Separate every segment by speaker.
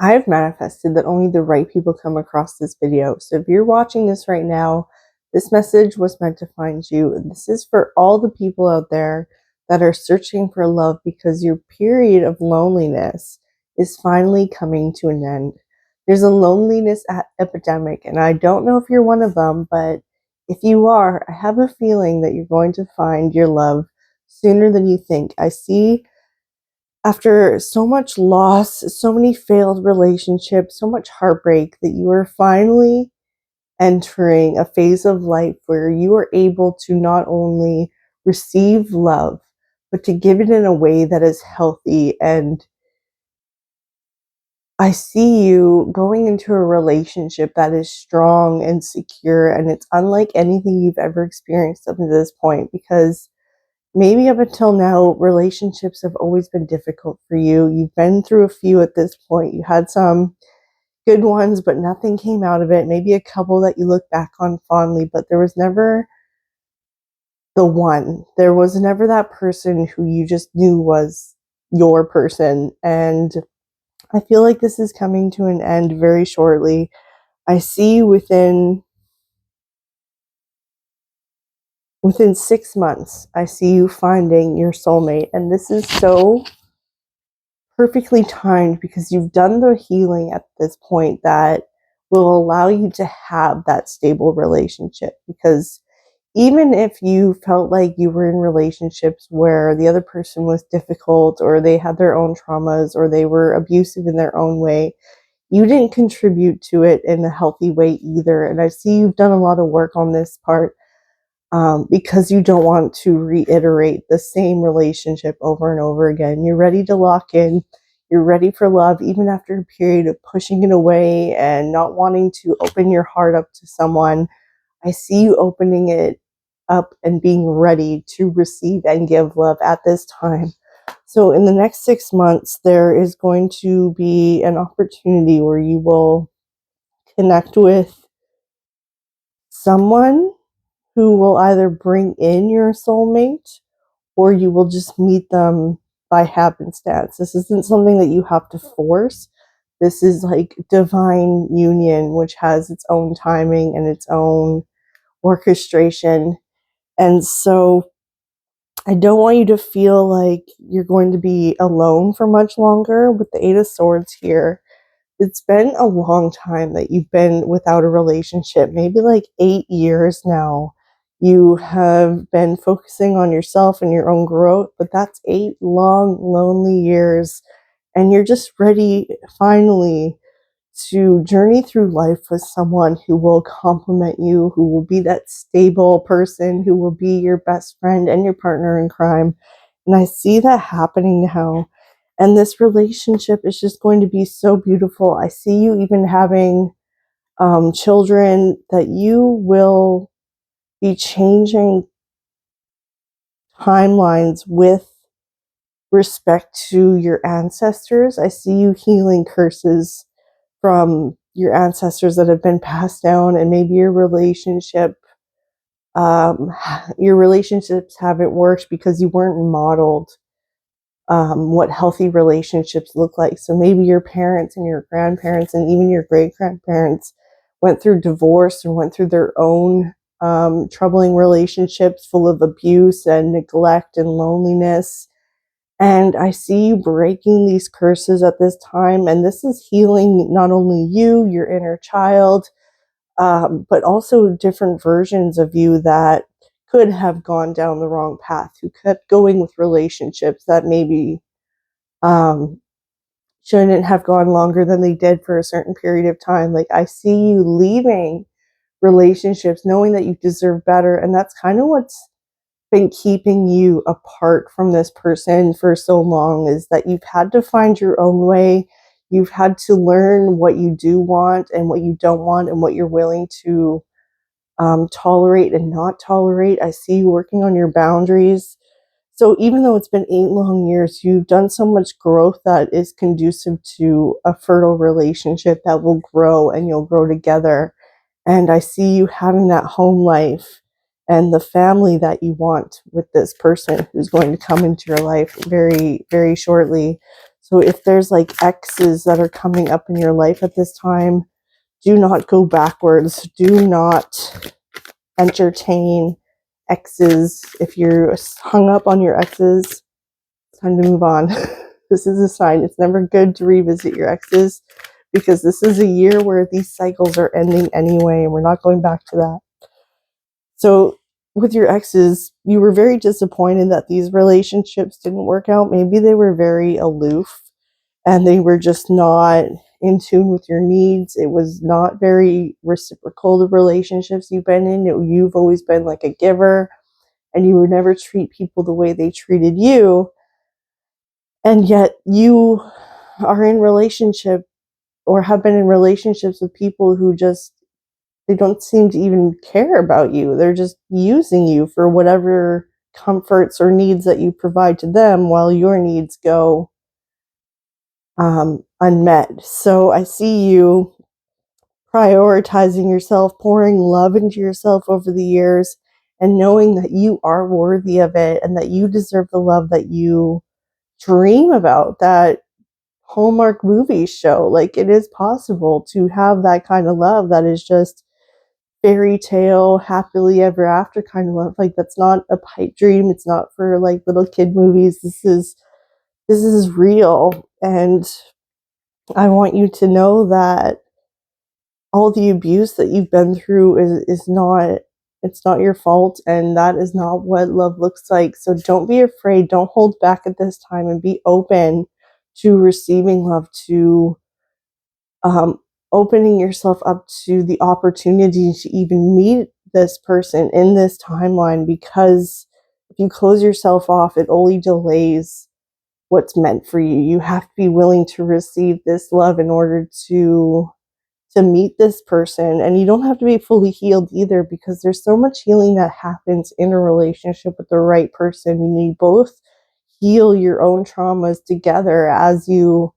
Speaker 1: I've manifested that only the right people come across this video. So if you're watching this right now, this message was meant to find you. And this is for all the people out there that are searching for love, because your period of loneliness is finally coming to an end. There's a loneliness epidemic, and I don't know if you're one of them, but if you are, I have a feeling that you're going to find your love sooner than you think. I see, after so much loss, so many failed relationships, so much heartbreak, that you are finally entering a phase of life where you are able to not only receive love, but to give it in a way that is healthy. And I see you going into a relationship that is strong and secure, and it's unlike anything you've ever experienced up to this point, because maybe up until now, relationships have always been difficult for you. You've been through a few at this point. You had some good ones, but nothing came out of it. Maybe a couple that you look back on fondly, but there was never the one. There was never that person who you just knew was your person. And I feel like this is coming to an end very shortly. I see within 6 months, I see you finding your soulmate. And this is so perfectly timed, because you've done the healing at this point that will allow you to have that stable relationship. Because even if you felt like you were in relationships where the other person was difficult, or they had their own traumas, or they were abusive in their own way, you didn't contribute to it in a healthy way either. And I see you've done a lot of work on this part, because you don't want to reiterate the same relationship over and over again. You're ready to lock in. You're ready for love, even after a period of pushing it away and not wanting to open your heart up to someone. I see you opening it up and being ready to receive and give love at this time. So in the next 6 months, there is going to be an opportunity where you will connect with someone who will either bring in your soulmate, or you will just meet them by happenstance. This isn't something that you have to force. This is like divine union, which has its own timing and its own orchestration. And so I don't want you to feel like you're going to be alone for much longer. With the Eight of Swords here, it's been a long time that you've been without a relationship, maybe like 8 years now. You have been focusing on yourself and your own growth, but that's 8 long, lonely years. And you're just ready finally to journey through life with someone who will complement you, who will be that stable person, who will be your best friend and your partner in crime. And I see that happening now. And this relationship is just going to be so beautiful. I see you even having children, that you will be changing timelines with respect to your ancestors. I see you healing curses from your ancestors that have been passed down, and maybe your relationships haven't worked because you weren't modeled what healthy relationships look like. So maybe your parents and your grandparents and even your great grandparents went through divorce and went through their own troubling relationships full of abuse and neglect and loneliness. And I see you breaking these curses at this time. And this is healing not only you, your inner child, but also different versions of you that could have gone down the wrong path, who kept going with relationships that maybe shouldn't have gone longer than they did for a certain period of time. Like, I see you leaving relationships knowing that you deserve better. And that's kind of what's been keeping you apart from this person for so long, is that you've had to find your own way. You've had to learn what you do want and what you don't want, and what you're willing to tolerate and not tolerate. I see you working on your boundaries. So even though it's been 8 long years, you've done so much growth that is conducive to a fertile relationship that will grow, and you'll grow together. And I see you having that home life and the family that you want with this person who's going to come into your life very, very shortly. So if there's like exes that are coming up in your life at this time, do not go backwards. Do not entertain exes. If you're hung up on your exes, it's time to move on. This is a sign. It's never good to revisit your exes because this is a year where these cycles are ending anyway, and we're not going back to that. So with your exes, you were very disappointed that these relationships didn't work out. Maybe they were very aloof and they were just not in tune with your needs. It was not very reciprocal, the relationships you've been in. You've always been like a giver and you would never treat people the way they treated you. And yet you are in relationship or have been in relationships with people who just, they don't seem to even care about you. They're just using you for whatever comforts or needs that you provide to them while your needs go unmet. So I see you prioritizing yourself, pouring love into yourself over the years, and knowing that you are worthy of it and that you deserve the love that you dream about, that Hallmark movies show. Like, it is possible to have that kind of love that is just fairy tale, happily ever after kind of love. Like, that's not a pipe dream. It's not for like little kid movies. This is real. And I want you to know that all the abuse that you've been through is not, it's not your fault, and that is not what love looks like. So don't be afraid, don't hold back at this time, and be open to receiving love, to opening yourself up to the opportunity to even meet this person in this timeline, because if you close yourself off, it only delays what's meant for you. You have to be willing to receive this love in order to meet this person. And you don't have to be fully healed either, because there's so much healing that happens in a relationship with the right person. You need both heal your own traumas together as you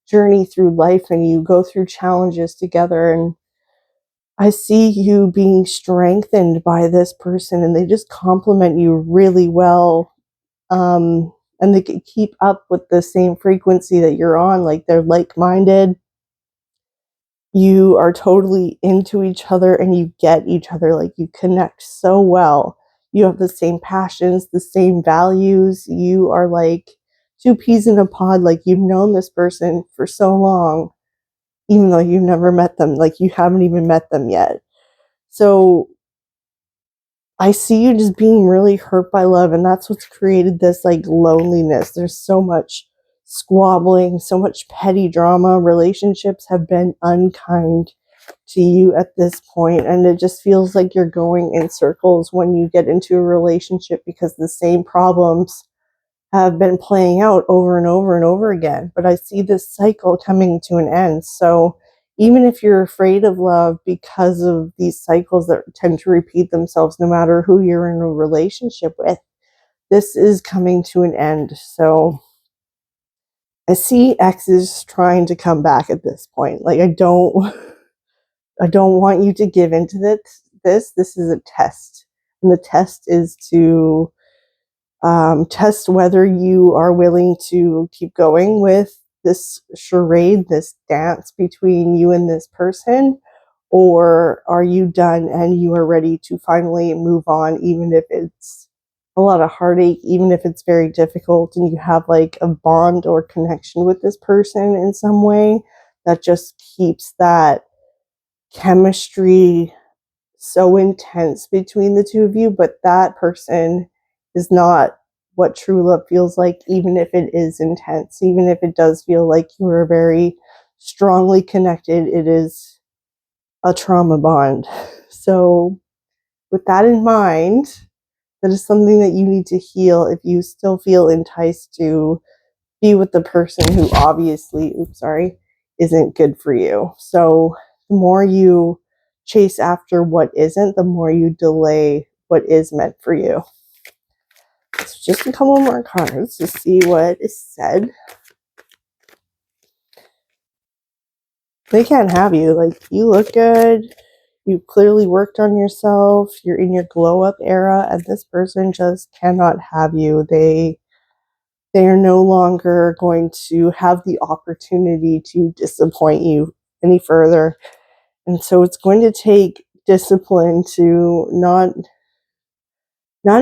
Speaker 1: journey through life and you go through challenges together. And I see you being strengthened by this person, and they just complement you really well. And they can keep up with the same frequency that you're on. Like, they're like-minded. You are totally into each other and you get each other. Like, you connect so well. You have the same passions, the same values. You are like two peas in a pod. Like, you've known this person for so long, even though you've never met them. Like, you haven't even met them yet. So I see you just being really hurt by love, and that's what's created this like loneliness. There's so much squabbling, so much petty drama. Relationships have been unkind to you at this point, and it just feels like you're going in circles when you get into a relationship, because the same problems have been playing out over and over and over again. But I see this cycle coming to an end. So even if you're afraid of love because of these cycles that tend to repeat themselves, no matter who you're in a relationship with, this is coming to an end. So I see exes trying to come back at this point. Like, I don't want you to give into this is a test, and the test is to test whether you are willing to keep going with this charade, this dance between you and this person, or are you done and you are ready to finally move on, even if it's a lot of heartache, even if it's very difficult, and you have like a bond or connection with this person in some way that just keeps that chemistry so intense between the two of you. But that person is not what true love feels like, even if it is intense, even if it does feel like you are very strongly connected. It is a trauma bond. So with that in mind, that is something that you need to heal if you still feel enticed to be with the person who obviously, isn't good for you. So the more you chase after what isn't, the more you delay what is meant for you. So just a couple more cards to see what is said. They can't have you. Like, you look good. You've clearly worked on yourself. You're in your glow up era, and this person just cannot have you. They They are no longer going to have the opportunity to disappoint you any further. And so it's going to take discipline to not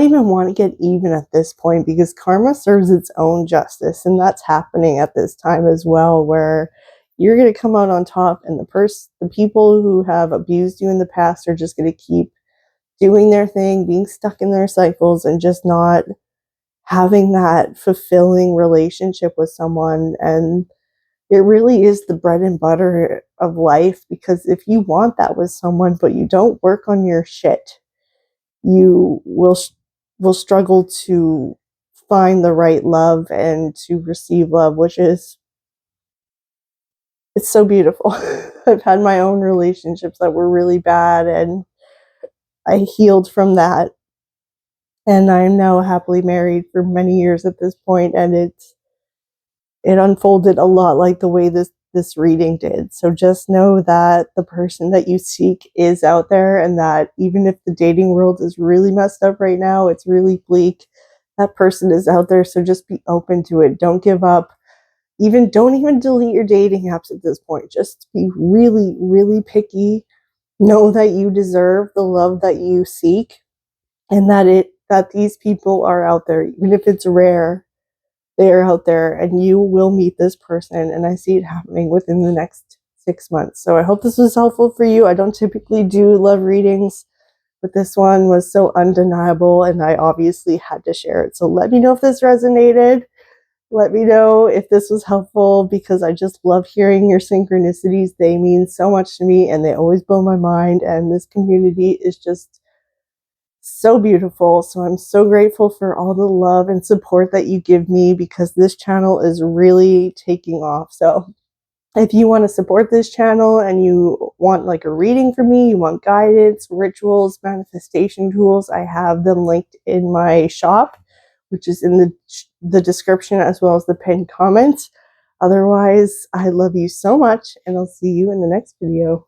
Speaker 1: even want to get even at this point, because karma serves its own justice, and that's happening at this time as well, where you're going to come out on top, and the people who have abused you in the past are just going to keep doing their thing, being stuck in their cycles, and just not having that fulfilling relationship with someone. And it really is the bread and butter of life, because if you want that with someone but you don't work on your shit, you will struggle to find the right love and to receive love, which is, it's so beautiful. I've had my own relationships that were really bad, and I healed from that, and I'm now happily married for many years at this point, and it unfolded a lot like the way this reading did. So just know that the person that you seek is out there, and that even if the dating world is really messed up right now, it's really bleak, that person is out there. So just be open to it. Don't give up. Don't even delete your dating apps at this point. Just be really, really picky. Know that you deserve the love that you seek, and that these people are out there, even if it's rare. They are out there, and you will meet this person, and I see it happening within the next 6 months. So I hope this was helpful for you. I don't typically do love readings, but this one was so undeniable, and I obviously had to share it. So let me know if this resonated. Let me know if this was helpful, because I just love hearing your synchronicities. They mean so much to me, and they always blow my mind, and this community is just so beautiful. So I'm so grateful for all the love and support that you give me, because this channel is really taking off. So if you want to support this channel and you want like a reading from me, you want guidance, rituals, manifestation tools, I have them linked in my shop, which is in the description as well as the pinned comments. Otherwise, I love you so much, and I'll see you in the next video.